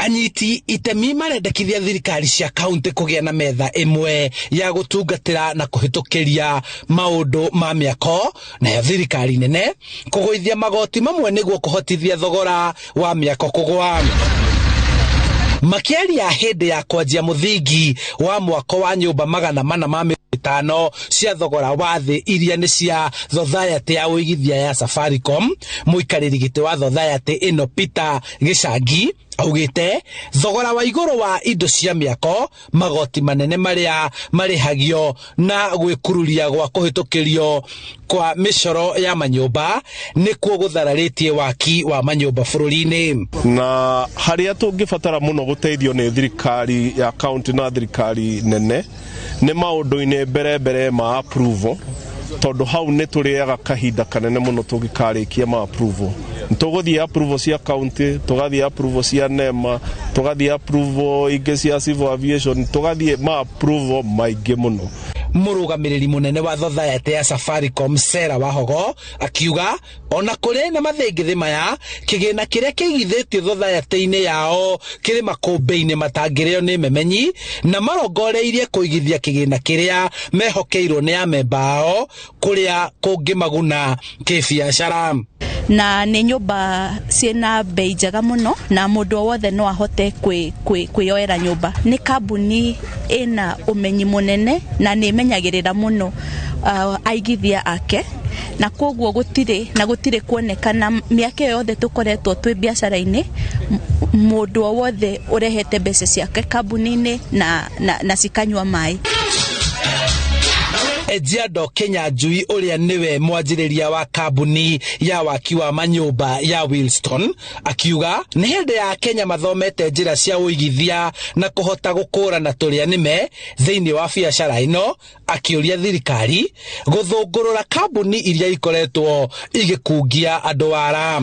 Anyiti itemi marendekithia thirikari cia kaunti kũgĩa na metha ĩmwe ya gũtungatĩra na kũhĩtũkĩria maũndũ ma mĩako, nayo thirikari nene kũgũithia magoti mamwe nĩguo kũhotithia thogora wa mĩako kũgũa. Makĩaria hĩndĩ ya kwanjia mũthingi wa mwako wa nyũmba 450 cia thogora wa thĩ iria nĩ cia Thothaitĩ ya ũigithia ya Safaricom, mũikarĩri gĩtĩ wa Thothaitĩ ĩno Peter Gĩcangi augĩte thogora wa igũrũ wa indo cia mĩako, magoti manene marĩa marĩhagio na gwĩkururia gwa kũhĩtũkĩrio kwa mĩcoro ya manyũmba nĩkuo gũthararĩtie waki wa manyũmba bũrũri-inĩ. Na harĩa tũngĩbatara mũno gũteithio nĩ thirikari ya kaunti na thirikari nene nĩ maũndũ-inĩ mbere ma approval, tondũ hau nĩ tũrĩaga kahinda kanene mũno tũngĩkarĩkia ma approval. Tũgũthiĩ approval cia county, tũgathiĩ approval cia NEMA, tũgathiĩ approval ingĩ cia civil aviation, tũgathiĩ ma approval maingĩ mũno. Mũrũgamĩrĩri mũnene wa Thothaitĩ ya Safaricom Sera Wahogo akiuga ona kũrĩ na mathĩngĩthĩ maya, kĩgĩna kĩrĩa kĩigithĩtio Thothaitĩ-inĩ yao kĩrĩ makũmbĩ-inĩ matangĩrĩo nĩ memenyi, na marongoreirie kũigithia kĩgĩna kĩrĩa mehokeirwo nĩ amemba ao kũrĩa kũngĩmaguna kĩbiacara. Na nĩ nyũmba ciĩna bei njega mũno na mũndũ wothe no ahote kwĩyoera nyũmba. Nĩ kambuni ĩna ũmenyi mũnene na nĩ menyagĩrĩra mũno aigithia ake, na koguo gũtirĩ kuonekana mĩaka yothe tũkoretwo twĩ biacara-inĩ mũndũ wothe ũrehete mbeca ciake kambuni-inĩ na cikanyua maĩ. Ejiado Kenya Njui ũrĩa nĩwe mwanjĩrĩria wa kambuni ya waki wa manyũmba ya Wilston akiuga nĩ hĩndĩ ya Kenya mathomete njĩra cia ũigithia na kũhota gũkũrana tũrĩa nĩme thĩinĩ wa biacara ĩno, akĩũria thirikari gũthũngũrũra kambuni iria ikoretwo igĩkungia andũ ara.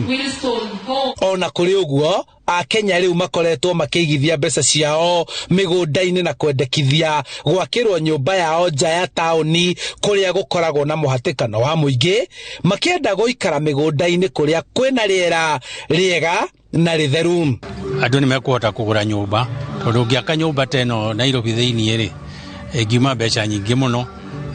Ona kũrĩ ũguo Akenya rĩu makoretwo makĩigithia mbeca ciao mĩgũnda-inĩ na kwendekithia gwakĩrwo nyũmba yao nja ya taũni kũrĩa gũkoragwo na mũhatĩkano wa mũingĩ, makĩenda gũikara mĩgũnda-inĩ kũrĩa kwĩna rĩera rĩega na rĩtheru. Andũ nĩ mekũhota kũgũra nyũmba, tondũ ũngĩaka nyũmba teno Nairobi thĩinĩ rĩ ĩngiuma mbeca nyingĩ mũno,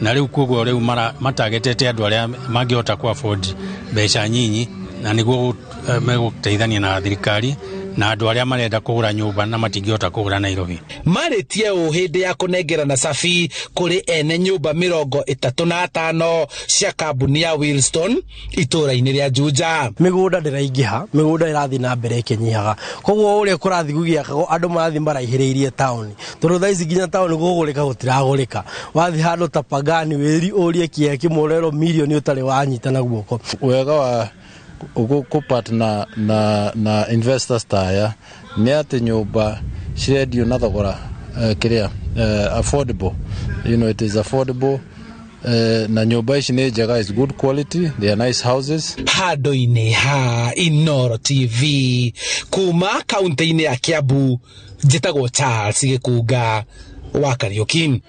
na rĩu koguo rĩu matagetete andũ arĩa mangĩhota ku afford mbeca nyinyi, na nĩguo megũteithania na thirikari na andũ arĩa marenda kũgũra nyũmba na matingĩhota kũgũra Nairobi. Marĩtie hĩndĩ ya kũnengerana cabi kũrĩ ene nyũmba 35 cia kambuni ya Wilston itũra-inĩ rĩa Juja. Mĩgũnda ndĩraingĩha, mĩgũnda ĩrathiĩ na mbere ĩkĩnyihaga, koguo ũrĩa kũrathiĩ gũgĩakagwo andũ marathiĩ maraihĩrĩirie taũni, tondũ thaa ici nginya taũni gũgũrĩka gũtiragũrĩka. Wathiĩ handũ ta Pangani wĩri ũrie kĩeya kĩmwe ũrerwo mirioni ũtarĩ wanyita na guoko. Wega wa partner na investors taya nĩ atĩ nyũmba cirendio na thogora affordable, it is affordable, na nyũmba ici nĩ njega, is good quality, they are nice houses. Handũ-inĩ ha Inooro TV kuma kaunti-inĩ ya Kiambu, njĩtagwo Charles Gĩkunga wa Kariũki.